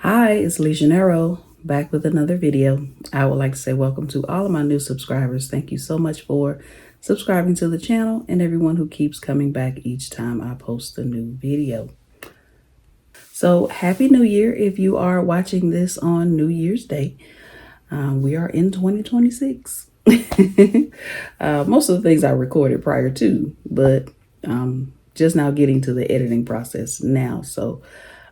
Hi, it's LeJanaro back with another video. I would like to say welcome to all of my new subscribers. Thank you so much for subscribing to the channel and everyone who keeps coming back each time I post a new video. So happy New Year if you are watching this on New Year's Day. We are in 2026. Most of the things I recorded prior to, but just now getting to the editing process now. So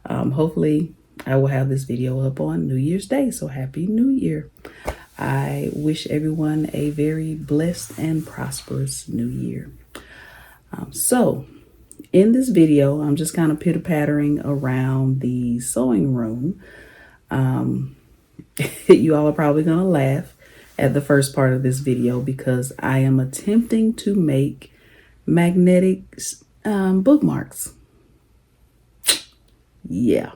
hopefully I will have this video up on New Year's Day. So happy New Year. I wish everyone a very blessed and prosperous new year. So in this video, I'm just kind of pitter-pattering around the sewing room. You all are probably going to laugh at the first part of this video because I am attempting to make magnetic bookmarks. Yeah.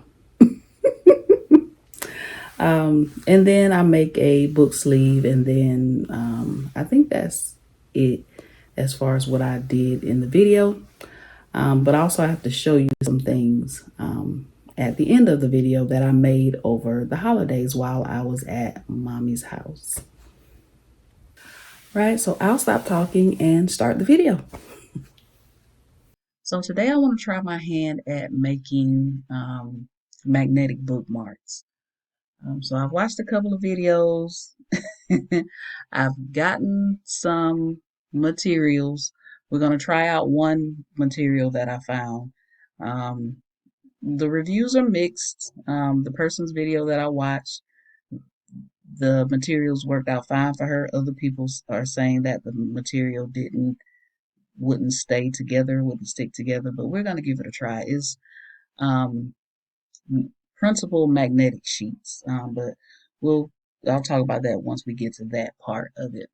And then I make a book sleeve, and then I think that's it as far as what I did in the video. But also I have to show you some things at the end of the video that I made over the holidays while I was at mommy's house. Right, so I'll stop talking and start the video. So today I want to try my hand at making magnetic bookmarks. So I've watched a couple of videos. I've gotten some materials. We're going to try out one material that I found. The reviews are mixed. The person's video that I watched, the materials worked out fine for her. Other people are saying that the material wouldn't stay together, wouldn't stick together, but we're going to give it a try. It's principal magnetic sheets, but I'll talk about that once we get to that part of it.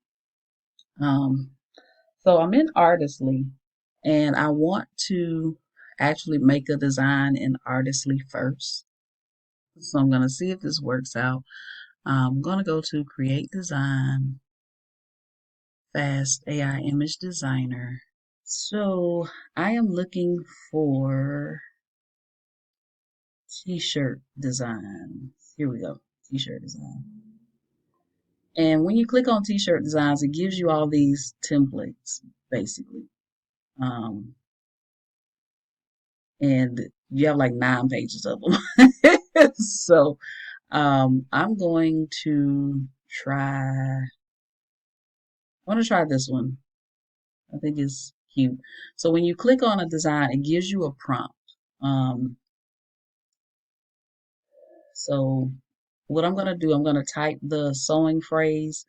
So I'm in Artistly, and I want to actually make a design in Artistly first. So I'm going to see if this works out. I'm going to go to Create Design, Fast AI Image Designer. So I am looking for t-shirt design. Here we go, t-shirt design. And when you click on t-shirt designs, it gives you all these templates, basically. And you have like 9 pages of them. So I'm going to try, this one. I think it's cute. So when you click on a design, it gives you a prompt. So what I'm going to do, I'm going to type the sewing phrase.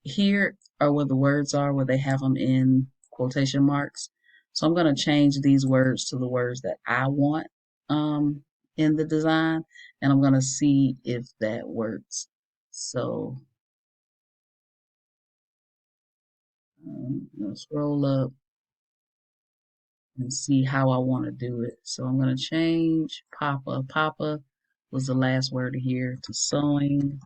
Here are where the words are, where they have them in quotation marks. So I'm going to change these words to the words that I want in the design, and I'm going to see if that works. So I'm going to scroll up and see how I want to do it. So I'm going to change Papa. Papa was the last word here to sewing.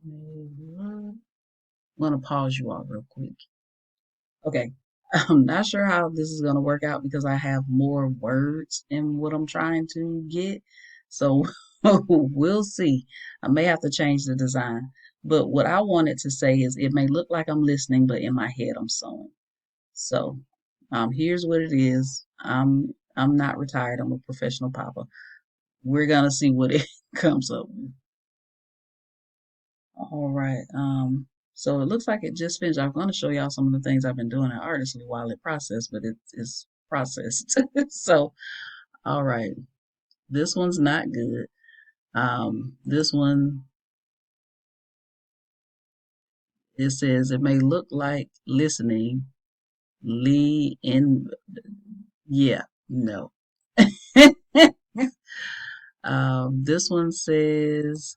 I'm going to pause you all real quick. Okay. I'm not sure how this is going to work out because I have more words in what I'm trying to get. So we'll see. I may have to change the design. But what I wanted to say is it may look like I'm listening, but in my head I'm sewing. So here's what it is. I'm not retired. I'm a professional papa. We're gonna see what it comes up with. All right. So it looks like it just finished. I'm going to show y'all some of the things I've been doing at Artistly while it processed, but it's processed. So, all right. This one's not good. This one, it says it may look like listening. Lee in, yeah, no. This one says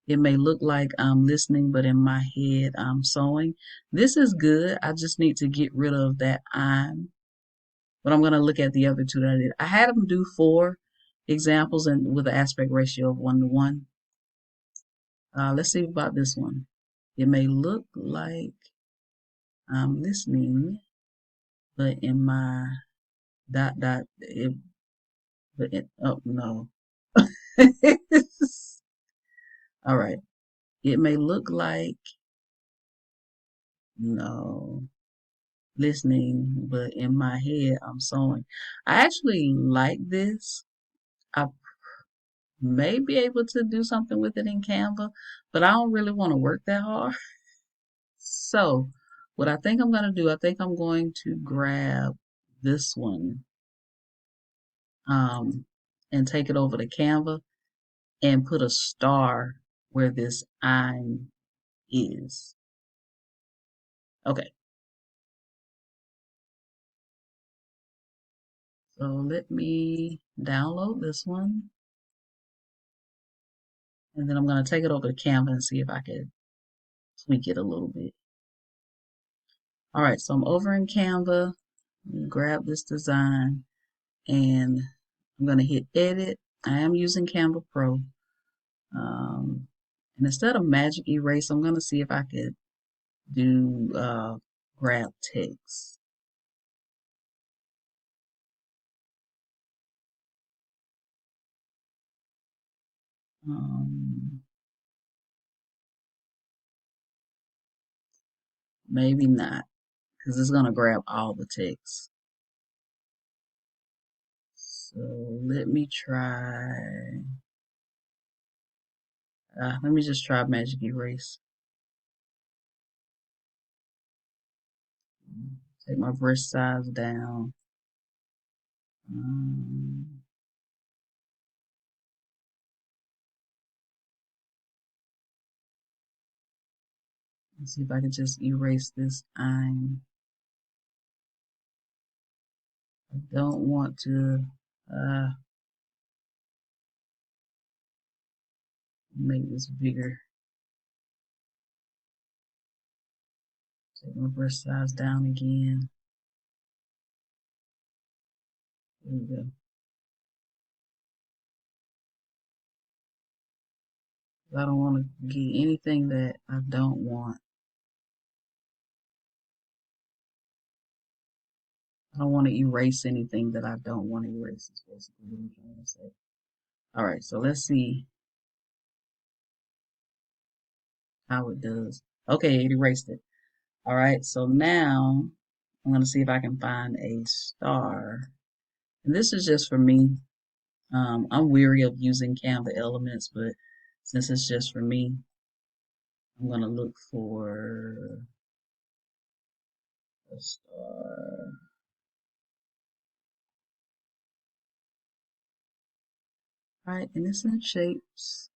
it may look like I'm listening, but in my head I'm sewing. This is good. I just need to get rid of that I'm. But I'm going to look at the other two that I did. I had them do 4 examples and with an aspect ratio of 1:1. Let's see about this one. It may look like I'm listening, but in my it, oh no. All right. It may look like no listening, but in my head I'm sewing. I actually like this. I may be able to do something with it in Canva, but I don't really want to work that hard. So, what I think I'm going to do, I think I'm going to grab this one um, and take it over to Canva and put a star where this I'm is. Okay, so let me download this one and then I'm going to take it over to Canva and see if I can tweak it a little bit. All right, so I'm over in Canva. Grab this design and I'm going to hit edit. I am using Canva Pro. And instead of magic erase, I'm going to see if I could do grab text. Maybe not, because it's going to grab all the text. So let me try. Let me just try magic erase. Take my brush size down. Let's see if I can just erase this. I don't want to make this bigger. Take my brush size down again. There we go. I don't want to get anything that I don't want. I don't want to erase anything that I don't want to erase, is basically what I'm trying to say. All right, so let's see how it does. Okay, it erased it. All right, so now I'm going to see if I can find a star. And this is just for me. I'm weary of using Canva elements, but since it's just for me, I'm going to look for a star. All right, and it's in shapes.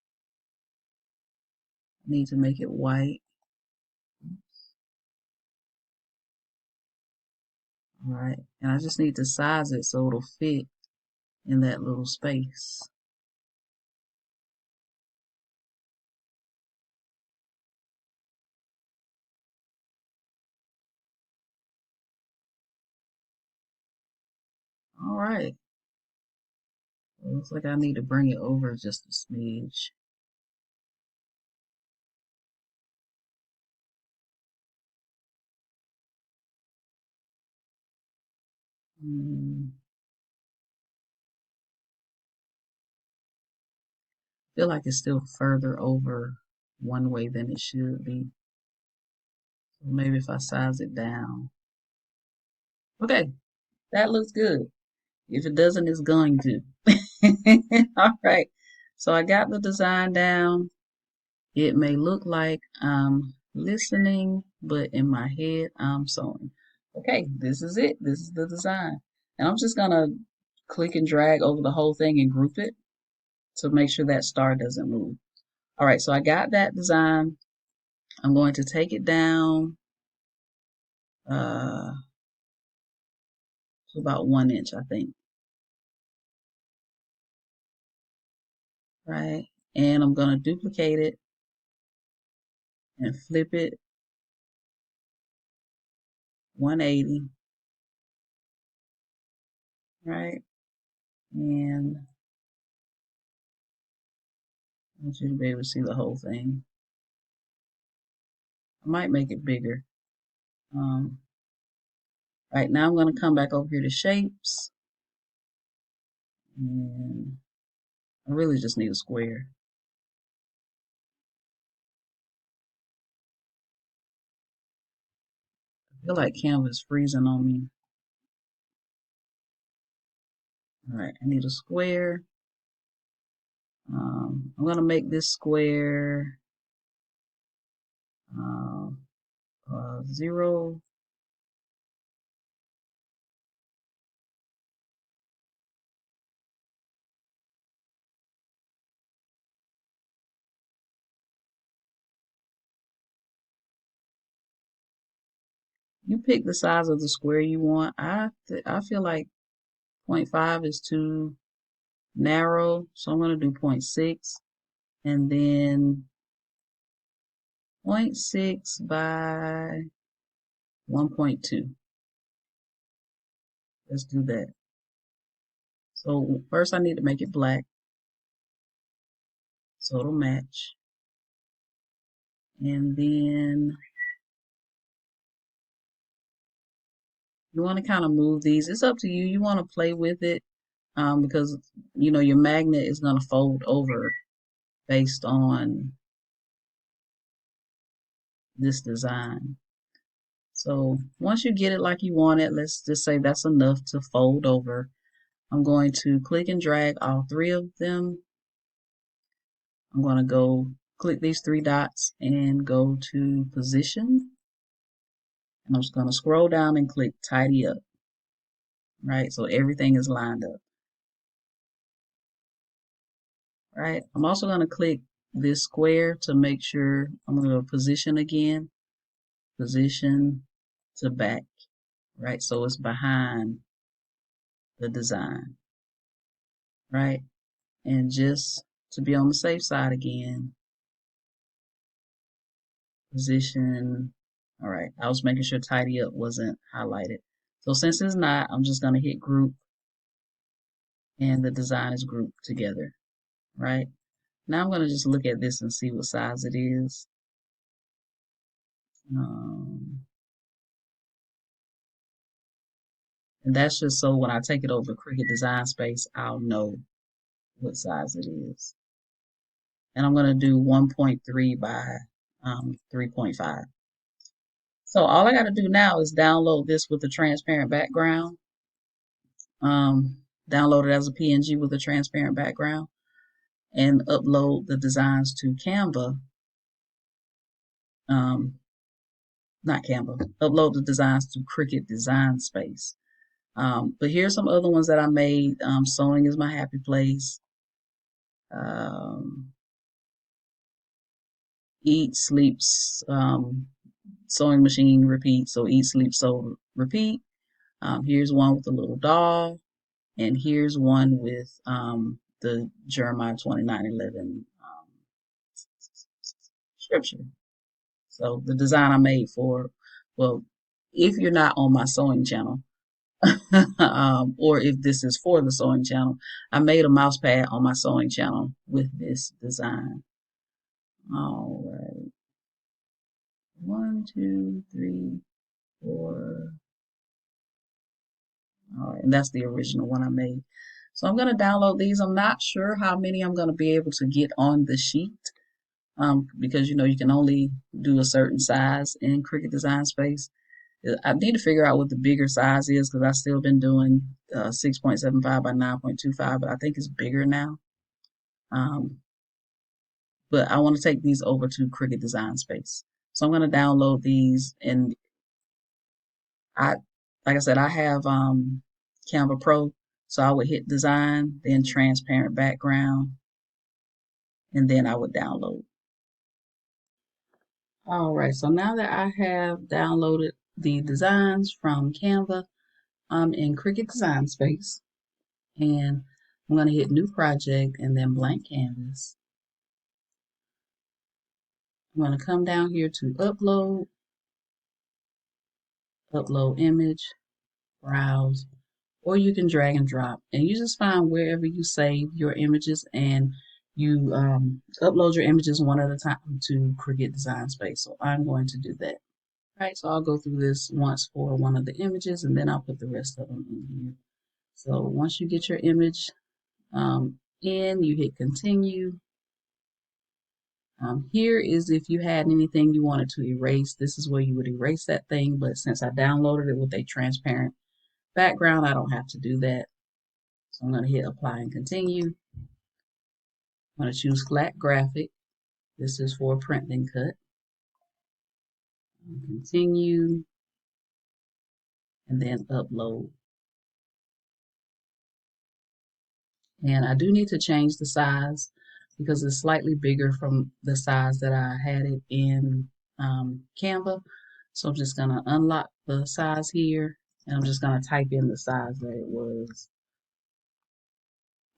I need to make it white. All right, and I just need to size it so it'll fit in that little space. All right, it looks like I need to bring it over just a smidge. I feel like it's still further over one way than it should be. So maybe if I size it down. Okay, that looks good. If it doesn't, it's going to. All right, so I got the design down. It may look like I'm listening, but in my head, I'm sewing. Okay, this is it. This is the design. And I'm just gonna click and drag over the whole thing and group it to make sure that star doesn't move. All right, so I got that design. I'm going to take it down to about 1 inch, I think. Right, and I'm gonna duplicate it and flip it 180. Right, and I want you to be able to see the whole thing. I might make it bigger. Right now I'm going to come back over here to shapes And I really just need a square. I feel like Canva is freezing on me. All right, I need a square. I'm gonna make this square 0. You pick the size of the square you want. I feel like 0.5 is too narrow, so I'm gonna do 0.6, and then 0.6 by 1.2. Let's do that. So first I need to make it black so it'll match. And then you want to kind of move these. It's up to you. You want to play with it because you know your magnet is going to fold over based on this design. So once you get it like you want it, let's just say that's enough to fold over. I'm going to click and drag all 3 of them. I'm going to go click these 3 dots and go to position. And I'm just going to scroll down and click tidy up. Right, so everything is lined up. Right, I'm also going to click this square to make sure I'm going to position again, position to back, right, so it's behind the design, right, and just to be on the safe side again, position. All right, I was making sure tidy up wasn't highlighted, so since it's not, I'm just going to hit group and the design is grouped together, right. Now I'm going to just look at this and see what size it is. And that's just so when I take it over to Cricut Design Space, I'll know what size it is. And I'm going to do 1.3 by 3.5. So all I got to do now is download this with a transparent background. Download it as a PNG with a transparent background and upload the designs to Canva. Not Canva, upload the designs to Cricut Design Space. But here's some other ones that I made. Sewing is my happy place. Eat, sleeps, sewing machine, repeat. So eat, sleep, sew, repeat. Here's one with a little doll, and here's one with the Jeremiah 29:11 scripture. So the design I made for, well, if you're not on my sewing channel, or if this is for the sewing channel, I made a mouse pad on my sewing channel with this design. All right. 1, 2, 3, 4. All right, and that's the original one I made. So I'm going to download these. I'm not sure how many I'm going to be able to get on the sheet because you know you can only do a certain size in Cricut Design Space. I need to figure out what the bigger size is because I've still been doing 6.75 by 9.25, but I think it's bigger now. But I want to take these over to Cricut Design Space. So I'm going to download these, and I, like I said, I have Canva Pro, so I would hit design, then transparent background, and then I would download. All right, so now that I have downloaded the designs from Canva, I'm in Cricut Design Space, and I'm going to hit New Project and then Blank Canvas. I'm going to come down here to Upload, Upload Image, Browse, or you can drag and drop, and you just find wherever you save your images and you upload your images one at a time to Cricut Design Space. So I'm going to do that. All right, so I'll go through this once for one of the images and then I'll put the rest of them in here. So once you get your image You hit continue. Here is if you had anything you wanted to erase. This is where you would erase that thing, but since I downloaded it with a transparent background, I don't have to do that. So I'm going to hit apply and continue. I'm going to choose flat graphic. This is for print and cut. Continue, and then upload. And I do need to change the size because it's slightly bigger from the size that I had it in Canva. So I'm just going to unlock the size here, and I'm just going to type in the size that it was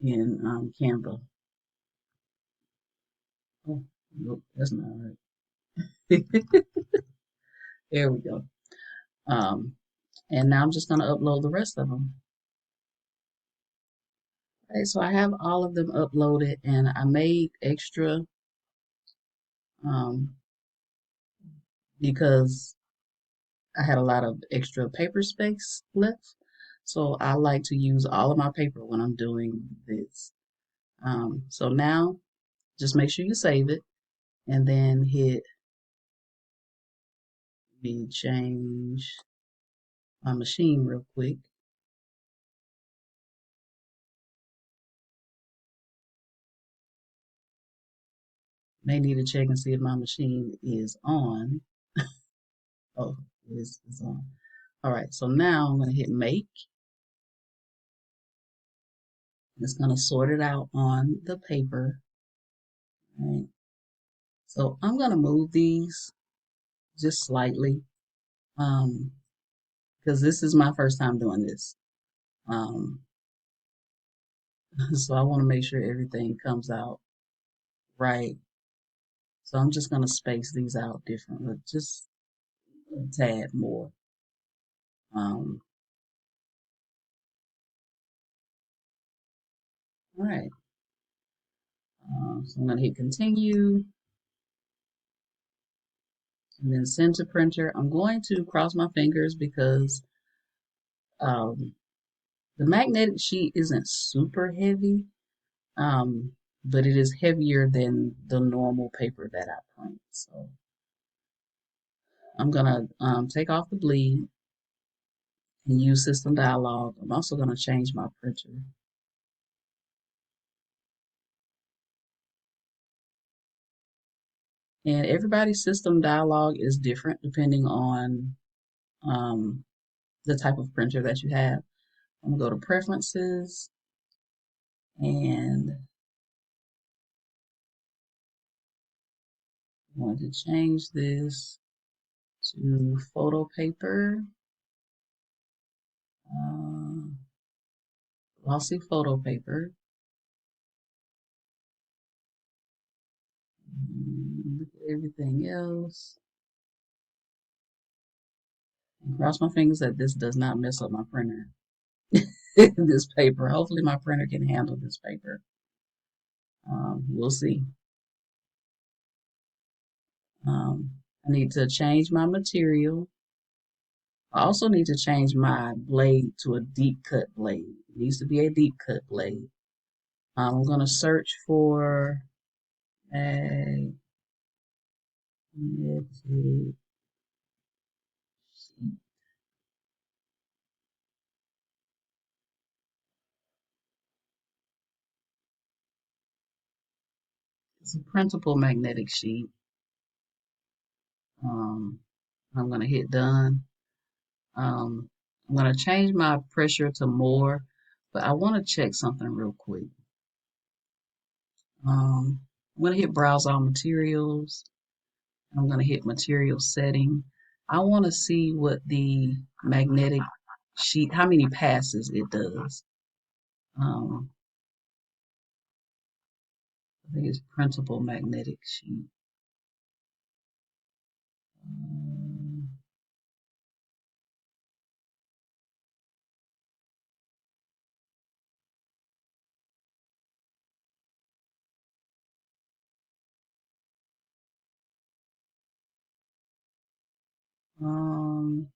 in Canva. Oh, nope, that's not right. There we go. And now I'm just going to upload the rest of them. Okay, so I have all of them uploaded, and I made extra um, because I had a lot of extra paper space left. So I like to use all of my paper when I'm doing this. So now just make sure you save it and then hit the change my machine real quick. May need to check and see if my machine is on. Oh, it's on. All right, so now I'm going to hit make. It's going to sort it out on the paper. All right. So I'm going to move these just slightly because this is my first time doing this. So I want to make sure everything comes out right. So I'm just going to space these out differently, just a tad more. All right. So I'm going to hit continue and then send to printer. I'm going to cross my fingers because um, the magnetic sheet isn't super heavy, but it is heavier than the normal paper that I print. So I'm going to take off the bleed and use system dialog. I'm also going to change my printer. And everybody's system dialog is different depending on the type of printer that you have. I'm going to go to preferences and I'm going to change this to photo paper, glossy photo paper. Look at everything else. And cross my fingers that this does not mess up my printer. This paper. Hopefully my printer can handle this paper. We'll see. I need to change my material. I also need to change my blade to a deep cut blade. It needs to be a deep cut blade. I'm going to search for a it's a printable magnetic sheet. I'm going to hit done. I'm going to change my pressure to more, but I want to check something real quick. I'm going to hit browse all materials. I'm going to hit material setting. I want to see what the magnetic sheet, how many passes it does. I think it's printable magnetic sheet. Um,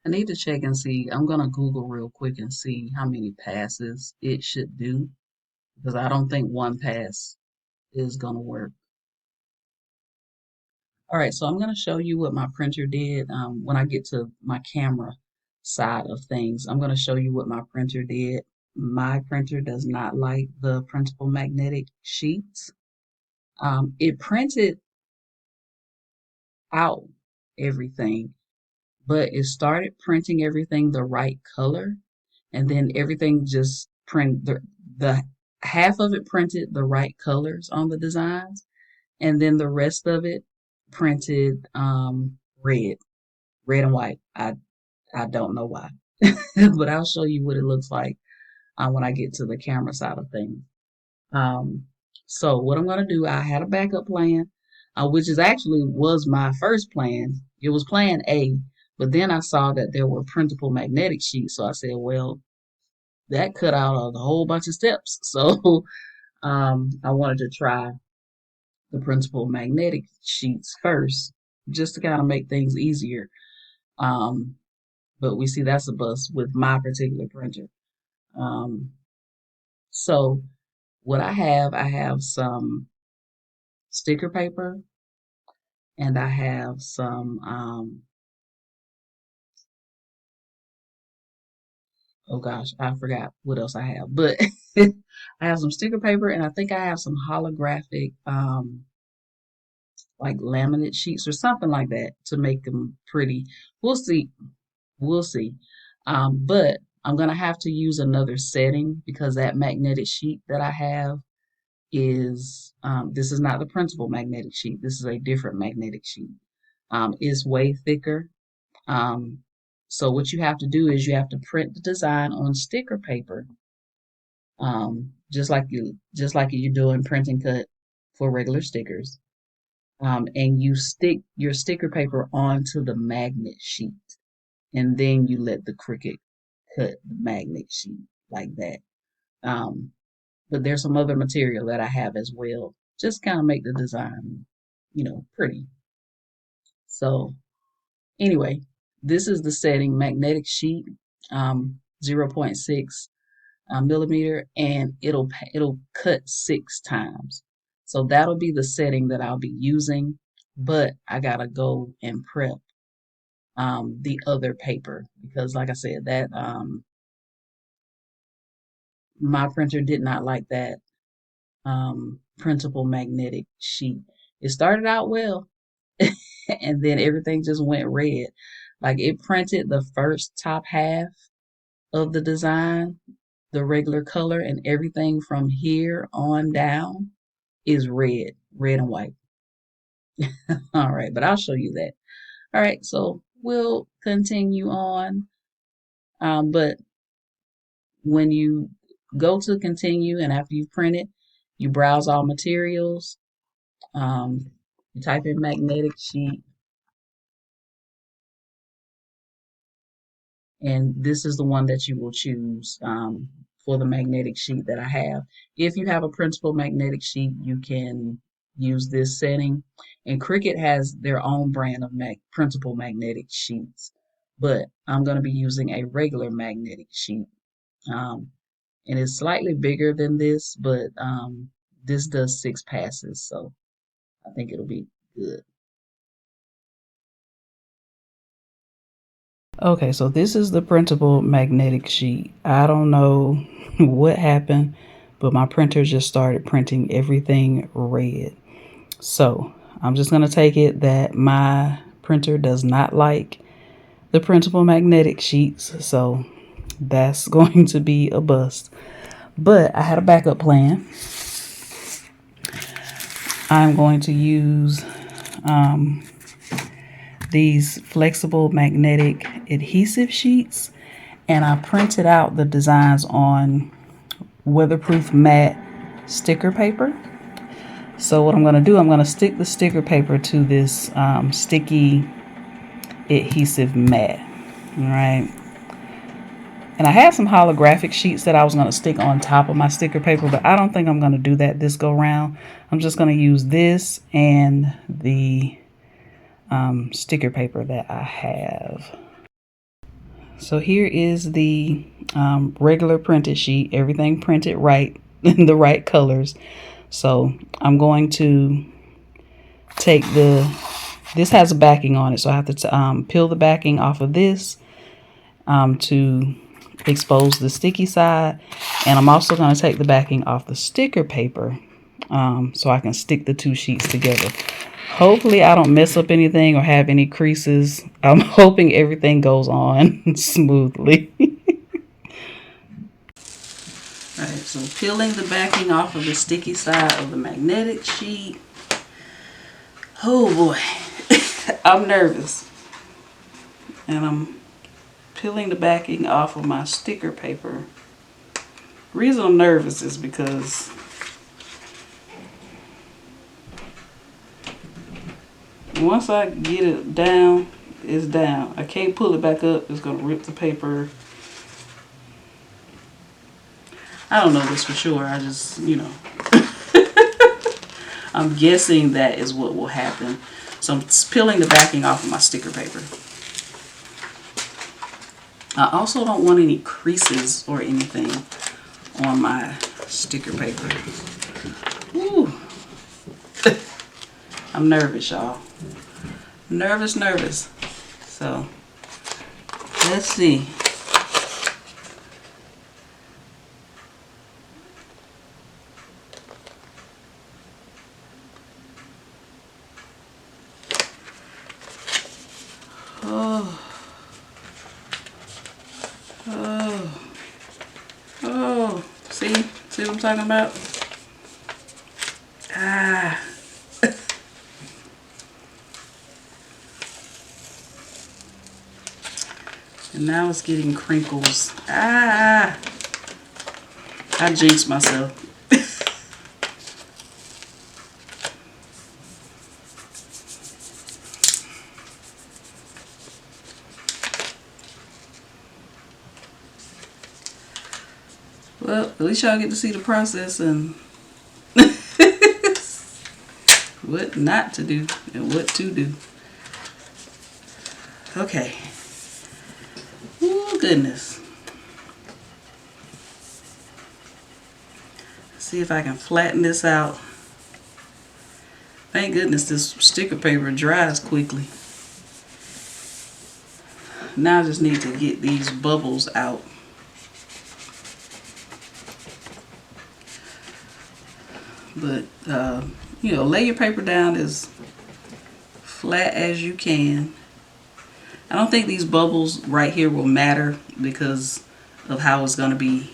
I need to check and see. I'm gonna Google real quick and see how many passes it should do because I don't think one pass is gonna work. All right, so I'm gonna show you what my printer did when I get to my camera side of things. I'm gonna show you what my printer did. My printer does not like the printable magnetic sheets. It printed out everything, but it started printing everything the right color, and then everything just the half of it printed the right colors on the designs, and then the rest of it printed red, red and white. I don't know why, but I'll show you what it looks like when I get to the camera side of things. Um, so what I'm gonna do, I had a backup plan, which is actually was my first plan. It was plan A, but then I saw that there were printable magnetic sheets, so I said, well, that cut out a whole bunch of steps. So I wanted to try the printable magnetic sheets first, just to kind of make things easier. Um, but we see that's a bust with my particular printer. Um, so what I have some sticker paper and I have some oh gosh, I forgot what else I have. But I have some sticker paper and I think I have some holographic like laminate sheets or something like that to make them pretty. We'll see. We'll see. But I'm gonna have to use another setting because that magnetic sheet that I have is this is not the printable magnetic sheet. This is a different magnetic sheet. It's way thicker. Um, so what you have to do is you have to print the design on sticker paper, just like you're doing print and cut for regular stickers. And you stick your sticker paper onto the magnet sheet, and then you let the Cricut cut the magnet sheet like that. Um, but there's some other material that I have as well, just kind of make the design, pretty. So anyway, this is the setting magnetic sheet, 0.6 millimeter, and it'll cut 6 times. So that'll be the setting that I'll be using, but I gotta go and prep the other paper because, like I said, that my printer did not like that printable magnetic sheet. It started out well, and then everything just went red. Like it printed the first top half of the design, the regular color, and everything from here on down is red, red and white. All right, but I'll show you that. All right, so we'll continue on. But when you go to continue and after you've printed, you browse all materials. You type in magnetic sheet, and this is the one that you will choose for the magnetic sheet that I have. If you have a printable magnetic sheet, you can use this setting. And Cricut has their own brand of printable magnetic sheets, but I'm going to be using a regular magnetic sheet. Um, and it's slightly bigger than this, but this does 6 passes, so I think it'll be good. Okay, so this is the printable magnetic sheet. I don't know what happened, but my printer just started printing everything red. So I'm just going to take it that my printer does not like the printable magnetic sheets. So that's going to be a bust. But I had a backup plan. I'm going to use these flexible magnetic adhesive sheets, and I printed out the designs on weatherproof matte sticker paper. So what I'm going to do, I'm going to stick the sticker paper to this sticky adhesive mat. All right. And I had some holographic sheets that I was going to stick on top of my sticker paper, but I don't think I'm going to do that this go round. I'm just going to use this and the sticker paper that I have. So here is the regular printed sheet. Everything printed right in the right colors. So I'm going to take this has a backing on it, so I have to peel the backing off of this to expose the sticky side. And I'm also going to take the backing off the sticker paper so I can stick the two sheets together. Hopefully I don't mess up anything or have any creases. I'm hoping everything goes on smoothly. Alright, so peeling the backing off of the sticky side of the magnetic sheet. Oh boy, I'm nervous. And I'm peeling the backing off of my sticker paper. The reason I'm nervous is because once I get it down, it's down. I can't pull it back up. It's going to rip the paper. I don't know this for sure. I just, you know. I'm guessing that is what will happen. So I'm peeling the backing off of my sticker paper. I also don't want any creases or anything on my sticker paper. Ooh. I'm nervous, y'all. Nervous. So, let's see. Oh, see what I'm talking about? Ah. And now it's getting crinkles. Ah. I jinxed myself. Well, at least y'all get to see the process and what not to do and what to do. Okay. Oh, goodness. See if I can flatten this out. Thank goodness this sticker paper dries quickly. Now I just need to get these bubbles out. But, you know, lay your paper down as flat as you can. I don't think these bubbles right here will matter because of how it's going to be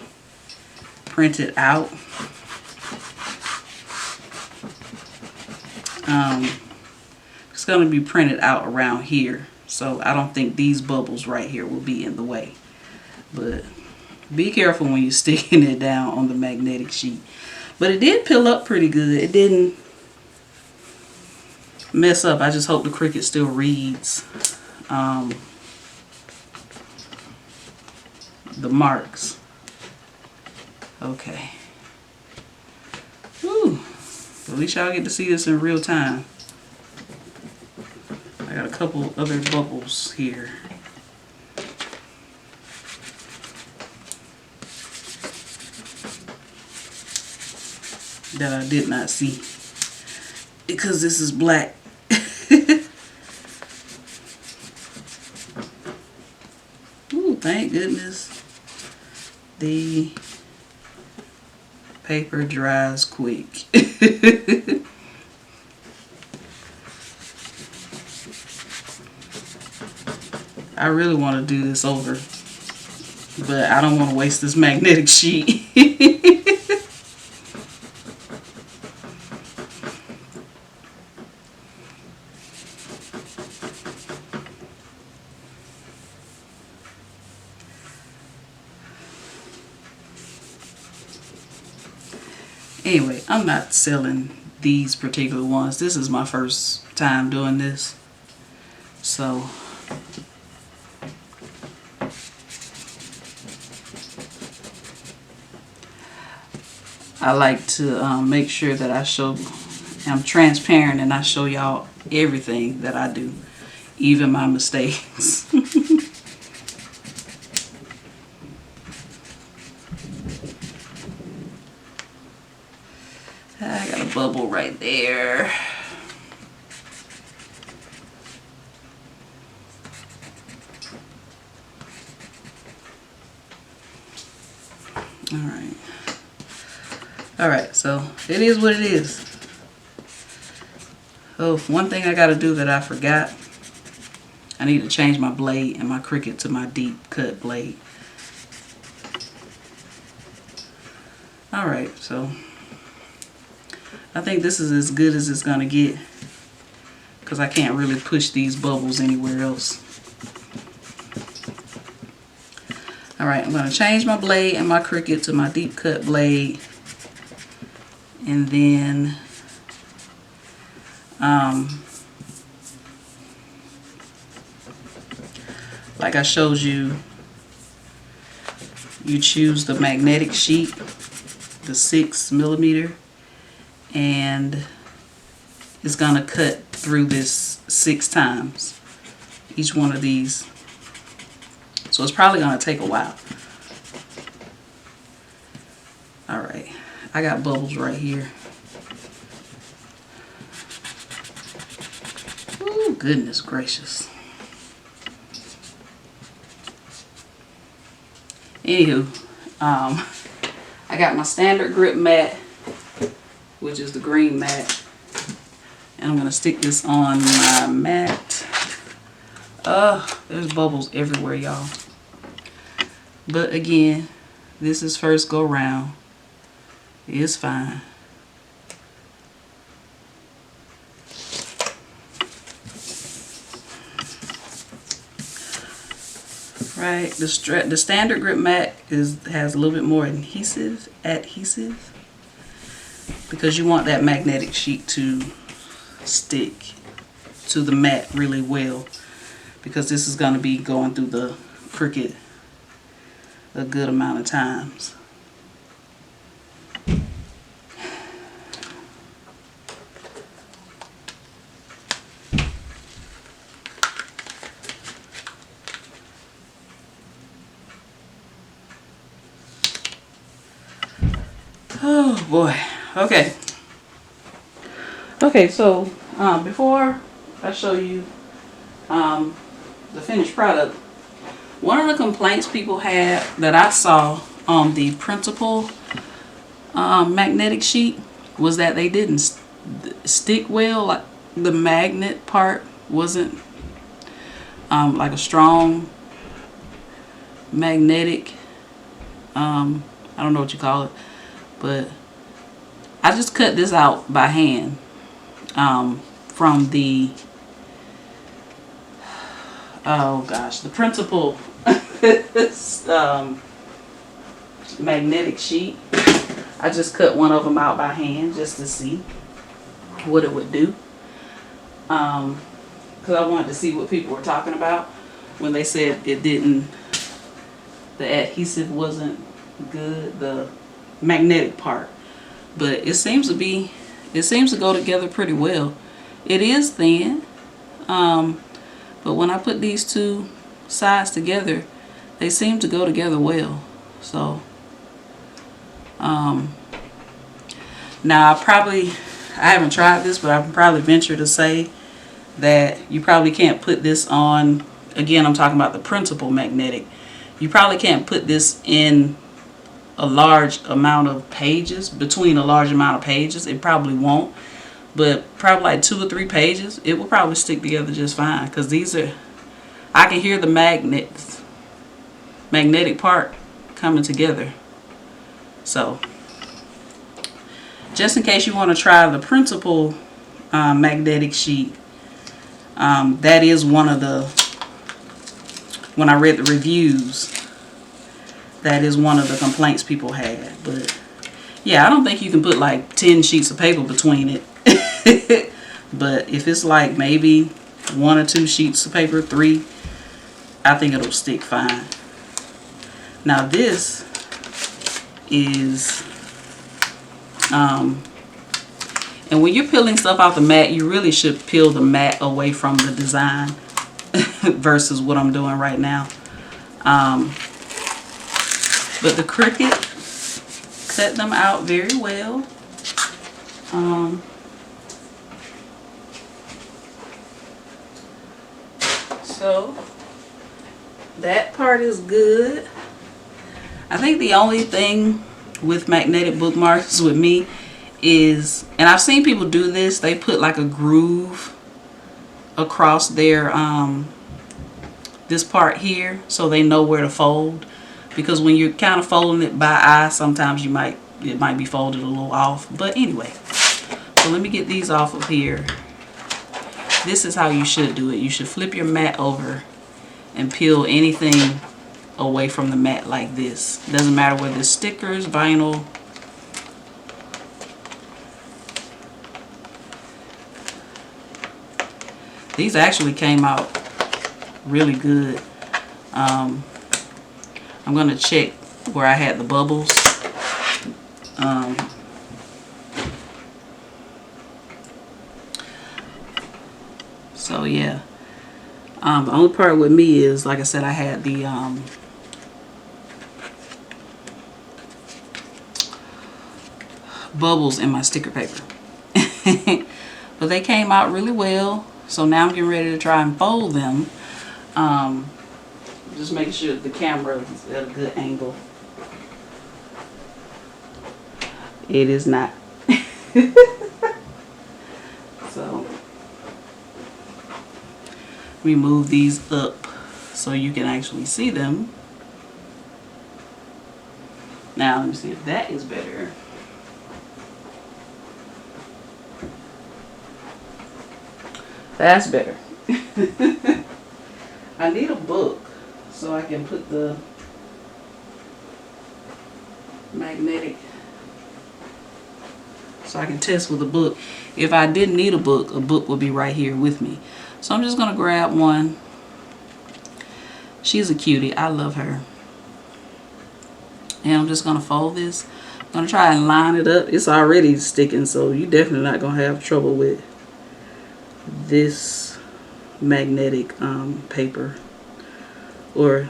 printed out. It's going to be printed out around here. So I don't think these bubbles right here will be in the way. But be careful when you're sticking it down on the magnetic sheet. But it did peel up pretty good. It didn't mess up. I just hope the Cricut still reads the marks. Okay. Whew. At least y'all get to see this in real time. I got a couple other bubbles here. That I did not see because this is black. Ooh, thank goodness the paper dries quick. I really want to do this over, but I don't want to waste this magnetic sheet. Anyway, I'm not selling these particular ones. This is my first time doing this. So I like to make sure that I'm transparent and I show y'all everything that I do, even my mistakes. bubble right there. Alright, so it is what it is. Oh, one thing I gotta do that I forgot. I need to change my blade and my Cricut to my deep cut blade. Alright, so I think this is as good as it's gonna get, because I can't really push these bubbles anywhere else. Alright, I'm gonna change my blade and my Cricut to my deep cut blade. And then like I showed you, you choose the magnetic sheet, the 6mm, and it's gonna cut through this 6 times, each one of these. So it's probably gonna take a while. All right, I got bubbles right here. Oh, goodness gracious. Anywho, I got my standard grip mat, which is the green mat, and I'm gonna stick this on my mat. There's bubbles everywhere, y'all. But again, this is first go round. It's fine. Right, the standard grip mat has a little bit more adhesive, because you want that magnetic sheet to stick to the mat really well, because this is going to be going through the Cricut a good amount of times. Oh boy. Okay. Okay, so before I show you the finished product, one of the complaints people had that I saw on the printable magnetic sheet was that they didn't stick well. Like the magnet part wasn't like a strong magnetic, I don't know what you call it, but I just cut this out by hand from the, oh gosh, the printable magnetic sheet. I just cut one of them out by hand just to see what it would do, because I wanted to see what people were talking about when they said it didn't, the adhesive wasn't good, the magnetic part. But it seems to go together pretty well. It is thin, but when I put these two sides together, they seem to go together well. So now I haven't tried this, but I can probably venture to say that you probably can't put this on, again I'm talking about the printable magnetic, you probably can't put this in a large amount of pages, between a large amount of pages. It probably won't, but probably like 2 or 3 pages, it will probably stick together just fine, because these are, I can hear the magnetic part coming together. So just in case you want to try the printable magnetic sheet, that is one of the, when I read the reviews, that is one of the complaints people had. But yeah, I don't think you can put like 10 sheets of paper between it. But if it's like maybe 1 or 2 sheets of paper, 3, I think it'll stick fine. Now this is and when you're peeling stuff off the mat, you really should peel the mat away from the design versus what I'm doing right now. But the Cricut cut them out very well. So that part is good. I think the only thing with magnetic bookmarks with me is, and I've seen people do this, they put like a groove across their this part here so they know where to fold, because when you're kind of folding it by eye, sometimes it might be folded a little off. But anyway, so let me get these off of here. This is how you should do it. You should flip your mat over and peel anything away from the mat like this. Doesn't matter whether it's stickers, vinyl. These actually came out really good. I'm gonna check where I had the bubbles. So yeah, the only part with me is, like I said, I had the bubbles in my sticker paper. But they came out really well. So now I'm getting ready to try and fold them. Just making sure the camera is at a good angle. It is not. So we move these up so you can actually see them. Now let me see if that is better. That's better. I need a book so I can put the magnetic, so I can test with a book. If I didn't need a book would be right here with me. So I'm just gonna grab one. She's a cutie. I love her. And I'm just gonna fold this. I'm gonna try and line it up. It's already sticking, so you're definitely not gonna have trouble with this magnetic paper or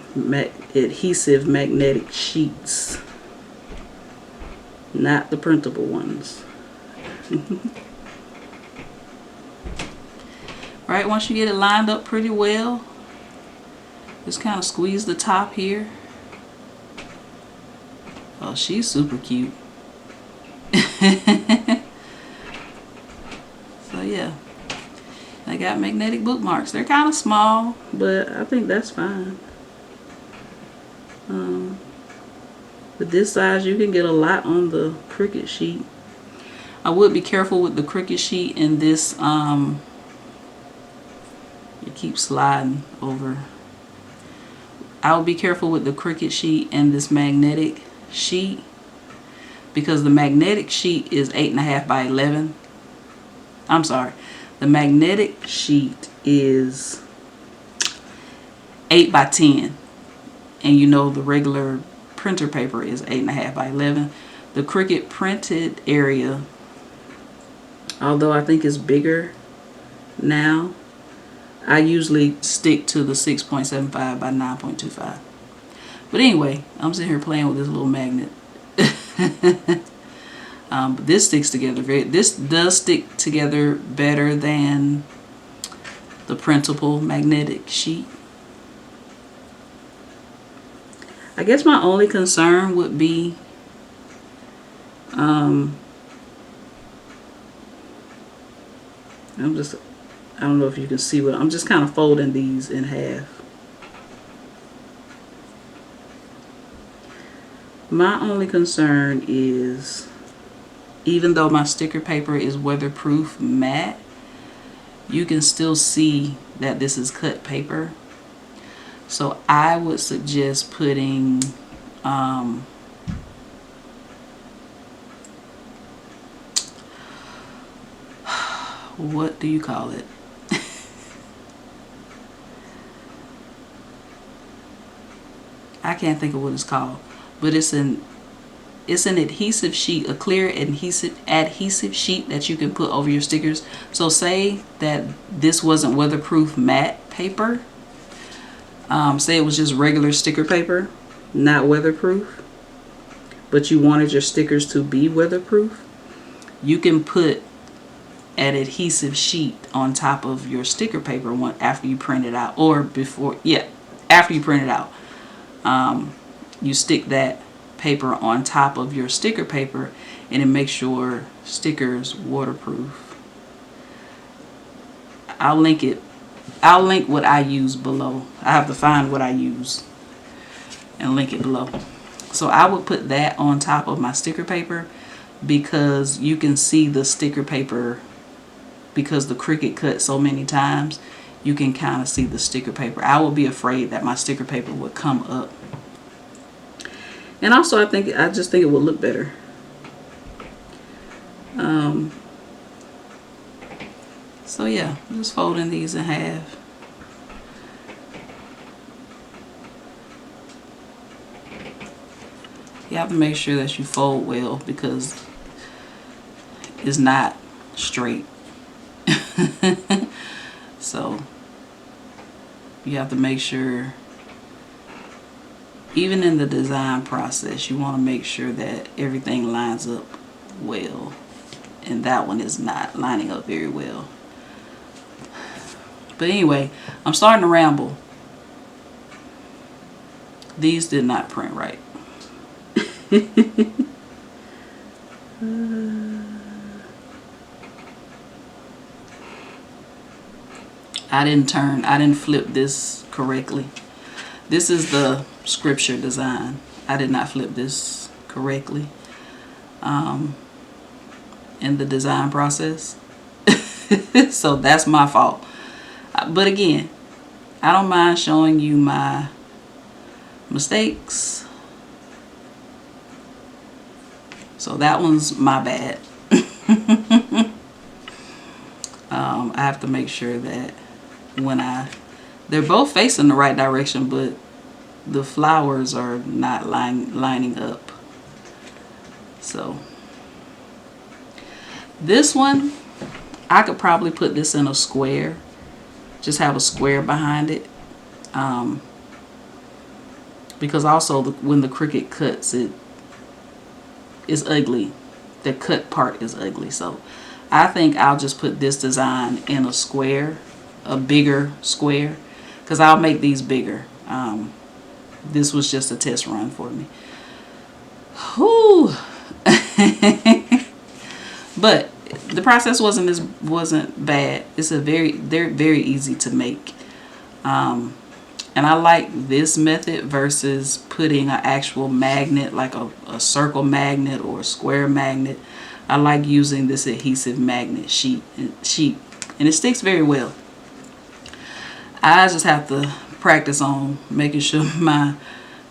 adhesive magnetic sheets, not the printable ones. Right, once you get it lined up pretty well, just kind of squeeze the top here. Oh, she's super cute. So yeah, I got magnetic bookmarks. They're kind of small, but I think that's fine. With this size, you can get a lot on the Cricut sheet. I would be careful with the Cricut sheet and this. It keeps sliding over. I would be careful with the Cricut sheet and this magnetic sheet, because the magnetic sheet is 8.5 by 11. I'm sorry. The magnetic sheet is 8 by 10. And you know the regular printer paper is 8.5 by 11. The Cricut printed area, although I think it's bigger now, I usually stick to the 6.75 by 9.25. But anyway, I'm sitting here playing with this little magnet. But this sticks together this does stick together better than the printable magnetic sheet. I guess my only concern would be I don't know if you can see what I'm just kind of folding these in half. My only concern is, even though my sticker paper is weatherproof matte, you can still see that this is cut paper. So I would suggest putting what do you call it? I can't think of what it's called, but it's an adhesive sheet, a clear adhesive sheet that you can put over your stickers. So say that this wasn't weatherproof matte paper. Say it was just regular sticker paper, not weatherproof, but you wanted your stickers to be weatherproof. you can put an adhesive sheet on top of your sticker paper after you print it out, or before, yeah, after you print it out. You stick that paper on top of your sticker paper, and it makes your stickers waterproof. I'll link what I use below. I have to find what I use and link it below. So I would put that on top of my sticker paper, because you can see the sticker paper, because the Cricut cut so many times, you can kind of see the sticker paper. I would be afraid that my sticker paper would come up. And also I just think it would look better. So yeah, just folding these in half. You have to make sure that you fold well, because it's not straight. So you have to make sure, even in the design process, you want to make sure that everything lines up well. And that one is not lining up very well. But anyway, I'm starting to ramble. These did not print right. I didn't flip this correctly. This is the scripture design. I did not flip this correctly in the design process. So that's my fault. But again, I don't mind showing you my mistakes. So that one's my bad. I have to make sure that they're both facing the right direction, but the flowers are not lining up. So this one, I could probably put this in a square. Just have a square behind it. Because also when the Cricut cuts, it is ugly. The cut part is ugly. So I think I'll just put this design in a square, a bigger square, because I'll make these bigger. This was just a test run for me. Whew. But the process wasn't bad. They're very easy to make. And I like this method versus putting an actual magnet, like a circle magnet or a square magnet. I like using this adhesive magnet sheet, and it sticks very well. I just have to practice on making sure my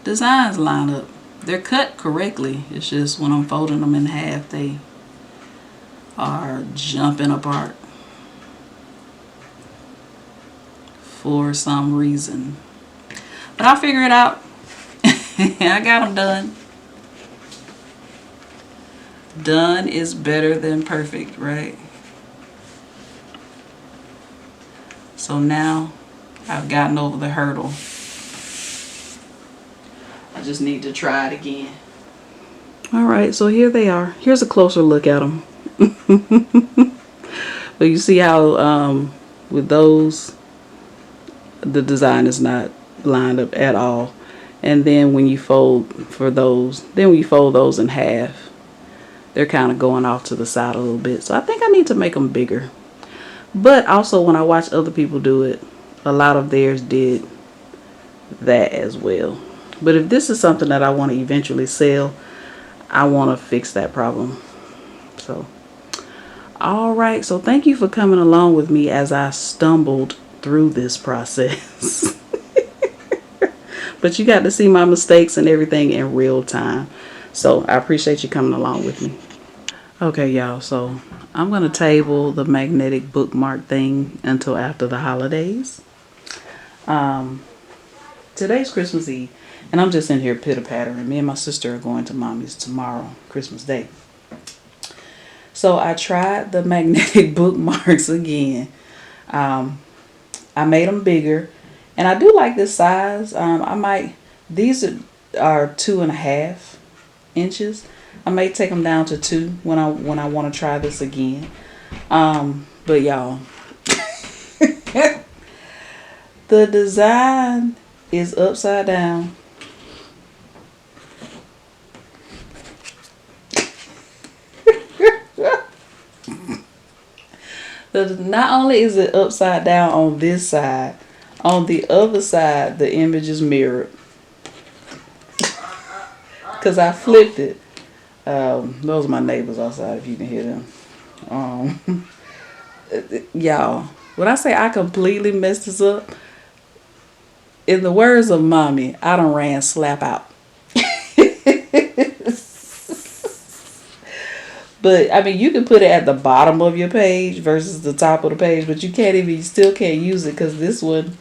designs line up. They're cut correctly. It's just when I'm folding them in half, they are jumping apart for some reason. But I'll figure it out. I got them done. Done is better than perfect, right? So now I've gotten over the hurdle. I just need to try it again. All right, so here they are. Here's a closer look at them. But you see how with those, the design is not lined up at all. And then when you fold those in half, they're kind of going off to the side a little bit. So I think I need to make them bigger. But also when I watch other people do it, a lot of theirs did that as well. But if this is something that I want to eventually sell, I want to fix that problem. So, all right. So thank you for coming along with me as I stumbled through this process. But you got to see my mistakes and everything in real time. So I appreciate you coming along with me. Okay, y'all. So I'm going to table the magnetic bookmark thing until after the holidays. Today's Christmas Eve. And I'm just in here pitter-pattering. Me and my sister are going to Mommy's tomorrow, Christmas Day. So I tried the magnetic bookmarks again. I made them bigger. And I do like this size. These are 2.5 inches. I may take them down to 2 when I want to try this again. But y'all, the design is upside down. Not only is it upside down on this side, on the other side the image is mirrored. Because I flipped it. Those are my neighbors outside, if you can hear them. Y'all, when I say I completely messed this up, in the words of mommy, I done ran slap out. But I mean, you can put it at the bottom of your page versus the top of the page, but you still can't use it because this one,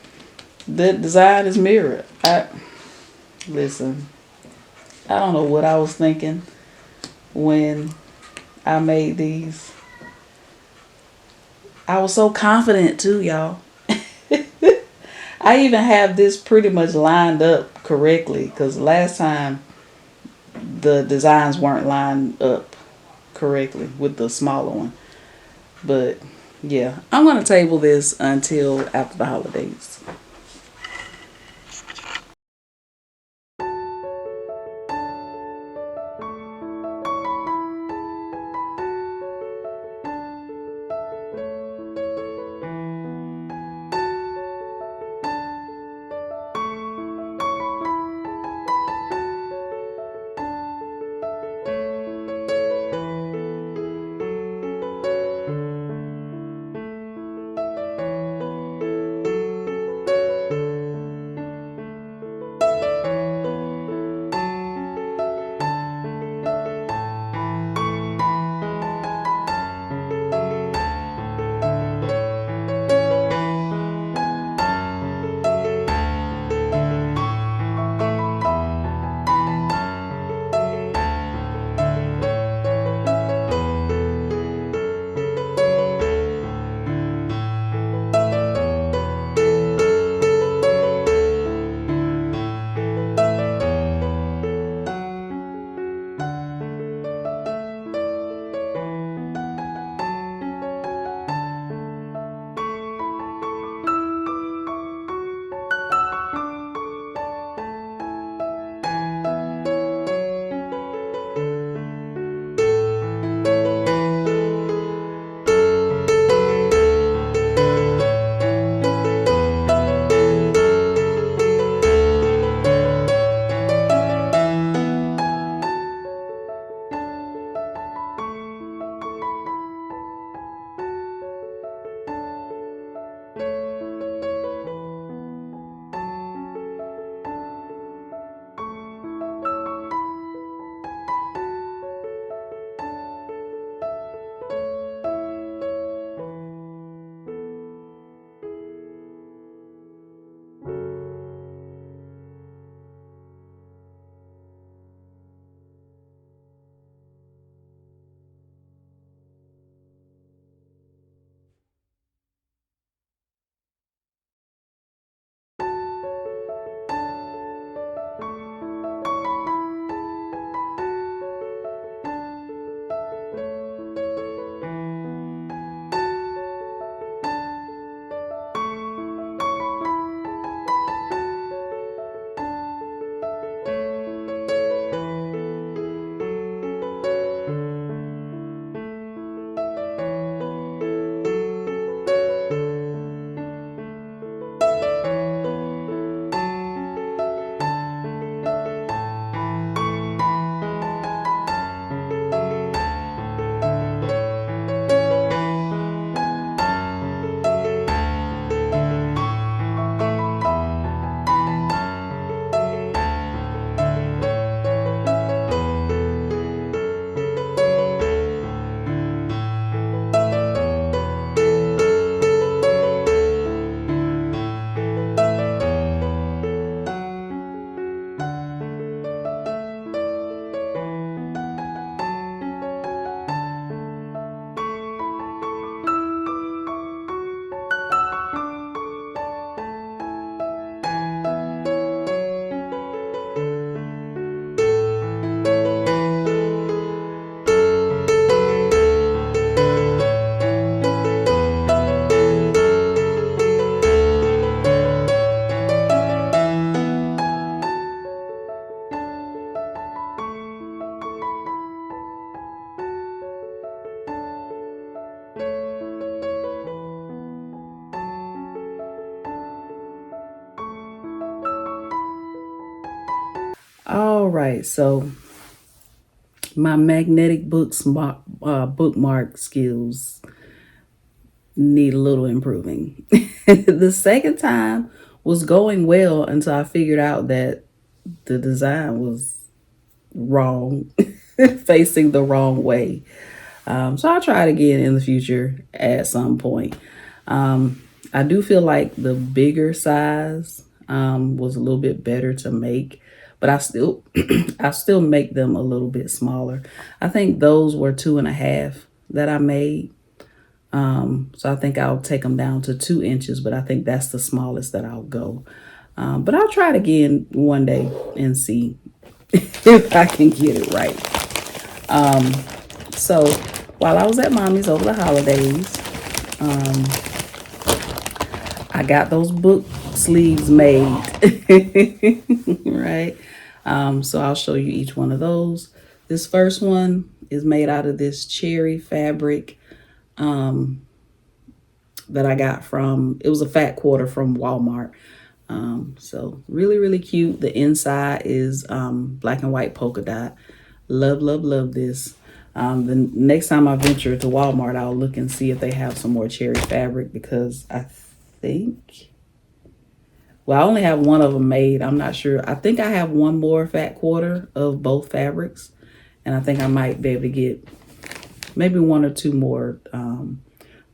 the design is mirrored. Listen, I don't know what I was thinking when I made these. I was so confident too, y'all. I even have this pretty much lined up correctly because last time the designs weren't lined up correctly with the smaller one. But yeah, I'm going to table this until after the holidays. All right, so my magnetic bookmark skills need a little improving. The second time was going well until I figured out that the design was wrong, facing the wrong way. So I'll try it again in the future at some point. I do feel like the bigger size was a little bit better to make, but I still I still make them a little bit smaller. I think those were 2.5 that I made. So I think I'll take them down to 2 inches, but I think that's the smallest that I'll go. But I'll try it again one day and see if I can get it right. So while I was at mommy's over the holidays, I got those book sleeves made, right? So I'll show you each one of those. This first one is made out of this cherry fabric that I got from, it was a fat quarter from Walmart. So really, really cute. The inside is black and white polka dot. Love, love, love this. The next time I venture to Walmart, I'll look and see if they have some more cherry fabric, because I think, well, I only have one of them made. I'm not sure. I think I have one more fat quarter of both fabrics, and I think I might be able to get maybe 1 or 2 more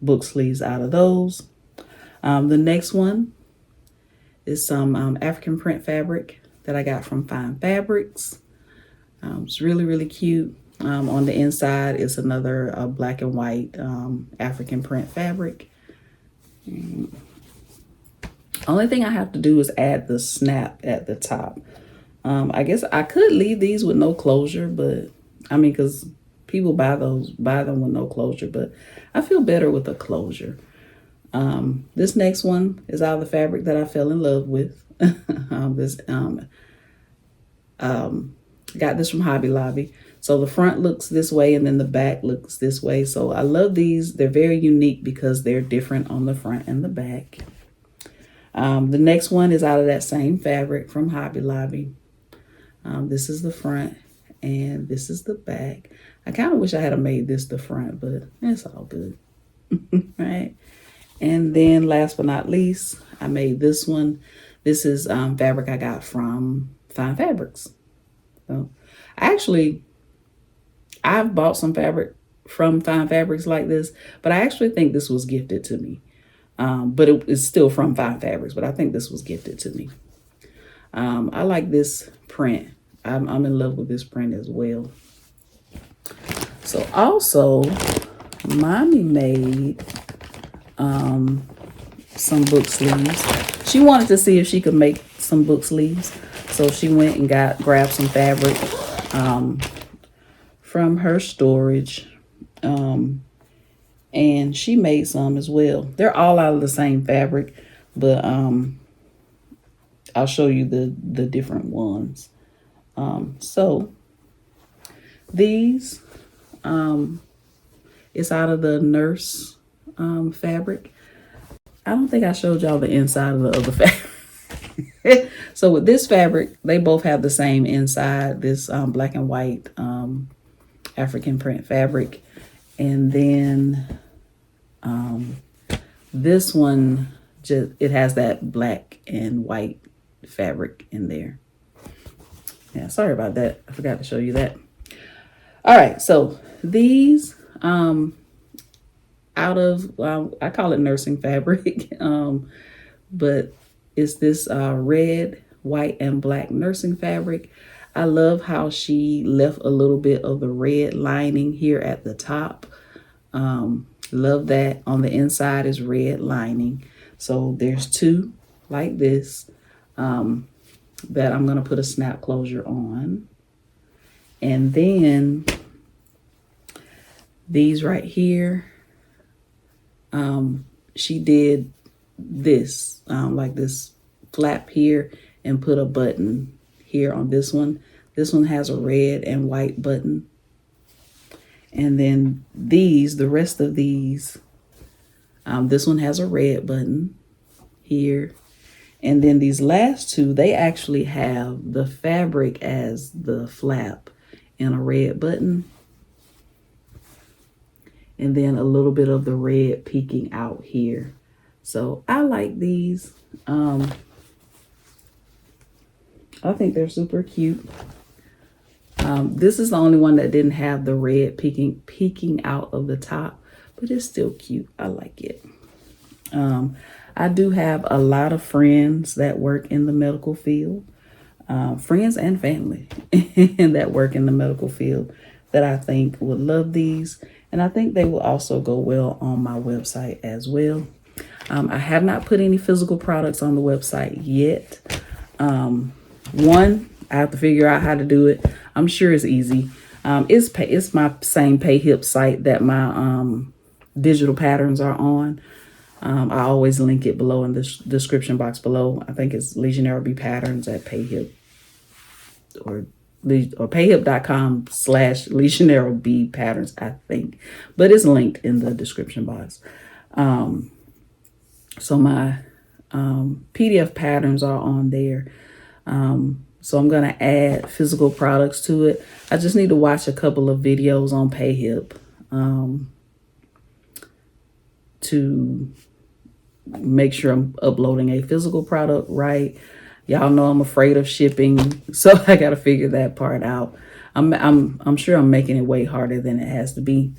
book sleeves out of those. The next one is some African print fabric that I got from Fine Fabrics. It's really, really cute. On the inside is another black and white African print fabric. Only thing I have to do is add the snap at the top. I guess I could leave these with no closure, but I mean, because people buy them with no closure, but I feel better with a closure. This next one is out of the fabric that I fell in love with. Got this from Hobby Lobby. So the front looks this way and then the back looks this way. So I love these. They're very unique because they're different on the front and the back. The next one is out of that same fabric from Hobby Lobby. This is the front and this is the back. I kind of wish I had made this the front, but it's all good. Right? And then last but not least, I made this one. This is fabric I got from Fine Fabrics. So I've bought some fabric from Fine Fabrics like this, but I actually think this was gifted to me. But it is still from Fine Fabrics, but I think this was gifted to me. I like this print. I'm in love with this print as well. So also, mommy made some book sleeves. She wanted to see if she could make some book sleeves. So she went and grabbed some fabric from her storage. And she made some as well. They're all out of the same fabric, but I'll show you the different ones. So these it's out of the nurse fabric. I don't think I showed y'all the inside of the other fabric. So with this fabric, they both have the same inside, this black and white African print fabric. And then this one, it has that black and white fabric in there. Yeah, sorry about that. I forgot to show you that. All right, so these out of, I call it nursing fabric, but it's this red, white, and black nursing fabric. I love how she left a little bit of the red lining here at the top. Love that. On the inside is red lining. So there's 2 like this that I'm going to put a snap closure on. And then these right here, she did this, like this flap here, and put a button here on this one. This one has a red and white button. And then these, the rest of these, this one has a red button here. And then these last two, they actually have the fabric as the flap and a red button. And then a little bit of the red peeking out here. So I like these. I think they're super cute. This is the only one that didn't have the red peeking out of the top, but it's still cute. I like it. I do have a lot of friends that work in the medical field, friends and family that work in the medical field that I think would love these. And I think they will also go well on my website as well. I have not put any physical products on the website yet. One, I have to figure out how to do it. I'm sure it's easy. It's my same PayHip site that my digital patterns are on. I always link it below in the description box below. I think it's LeJanaro B Patterns at PayHip or payhip.com/LeJanaro B Patterns, I think. But it's linked in the description box. So my PDF patterns are on there. So I'm going to add physical products to it. I just need to watch a couple of videos on PayHip to make sure I'm uploading a physical product right. Y'all know I'm afraid of shipping, so I got to figure that part out. I'm sure I'm making it way harder than it has to be.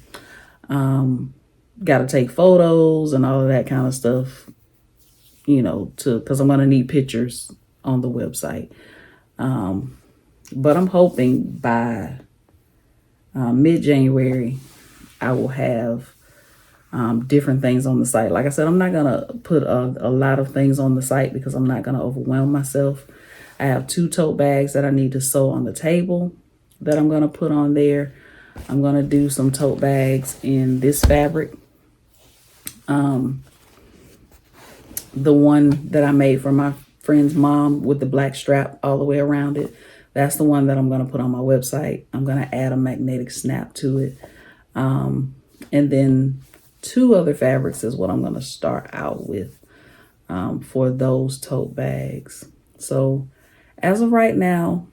Got to take photos and all of that kind of stuff, you know, because I'm going to need pictures on the website. But I'm hoping by mid-January, I will have different things on the site. Like I said, I'm not going to put a lot of things on the site because I'm not going to overwhelm myself. I have 2 tote bags that I need to sew on the table that I'm going to put on there. I'm going to do some tote bags in this fabric. The one that I made for my friend's mom with the black strap all the way around it. That's the one that I'm going to put on my website. I'm going to add a magnetic snap to it. And then 2 other fabrics is what I'm going to start out with for those tote bags. So as of right now,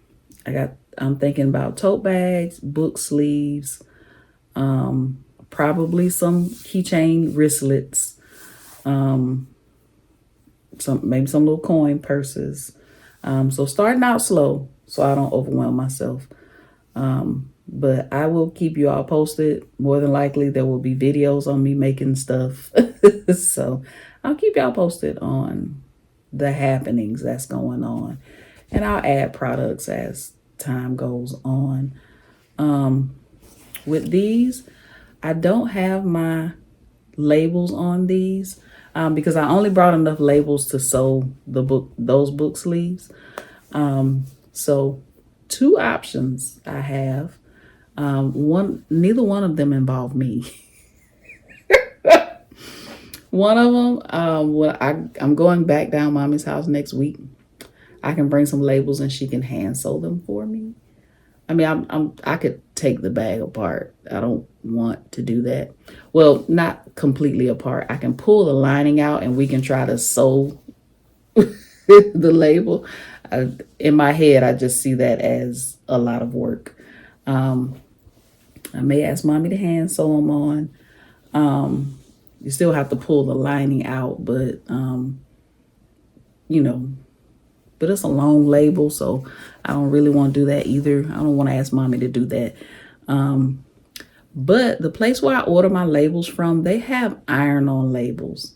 I'm thinking about tote bags, book sleeves, probably some keychain wristlets, maybe some little coin purses. So starting out slow so I don't overwhelm myself. But I will keep you all posted. More than likely there will be videos on me making stuff. So I'll keep y'all posted on the happenings that's going on. And I'll add products as time goes on. With these, I don't have my labels on these because I only brought enough labels to sew those book sleeves. So 2 options I have. Neither one of them involve me. One of them, I'm going back down mommy's house next week. I can bring some labels and she can hand sew them for me. I mean, I could take the bag apart. I don't want to do that. Well, not completely apart. I can pull the lining out and we can try to sew the label. In my head, I just see that as a lot of work. I may ask mommy to hand sew them on. You still have to pull the lining out, but, you know, but it's a long label, so I don't really want to do that either. I don't want to ask mommy to do that. But the place where I order my labels from, they have iron-on labels.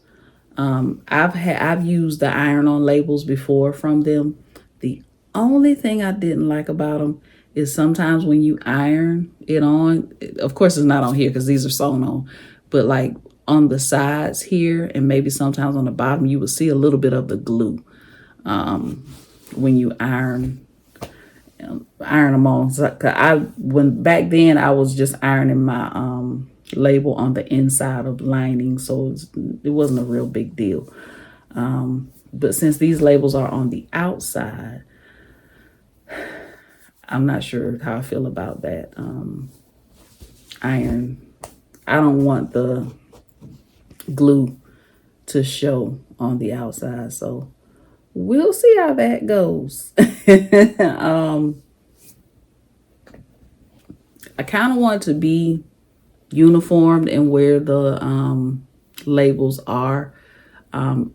I've used the iron-on labels before from them. The only thing I didn't like about them is sometimes when you iron it on, of course it's not on here because these are sewn on, but like on the sides here and maybe sometimes on the bottom, you will see a little bit of the glue when you iron them on. So, back then I was just ironing my label on the inside of lining, so it wasn't a real big deal. But since these labels are on the outside, I'm not sure how I feel about that iron. I don't want the glue to show on the outside, so we'll see how that goes. I kind of want to be uniformed in where the labels are. I'm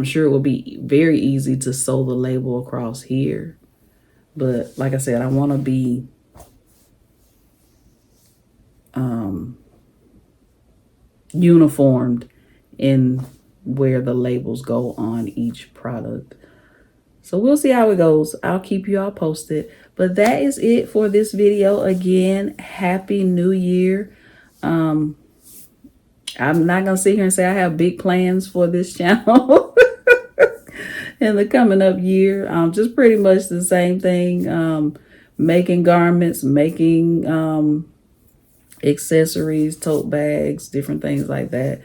sure it will be very easy to sew the label across here. But like I said, I want to be uniformed in where the labels go on each product. So we'll see how it goes. I'll keep you all posted. But that is it for this video. Again, Happy New Year. I'm not going to sit here and say I have big plans for this channel in the coming up year. Just pretty much the same thing. Making garments, making accessories, tote bags, different things like that.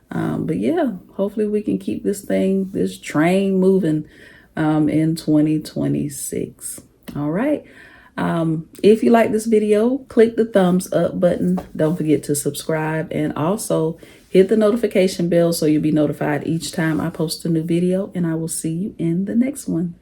But yeah, hopefully we can keep this train moving in 2026. All right. If you like this video, click the thumbs up button. Don't forget to subscribe and also hit the notification bell so you'll be notified each time I post a new video, and I will see you in the next one.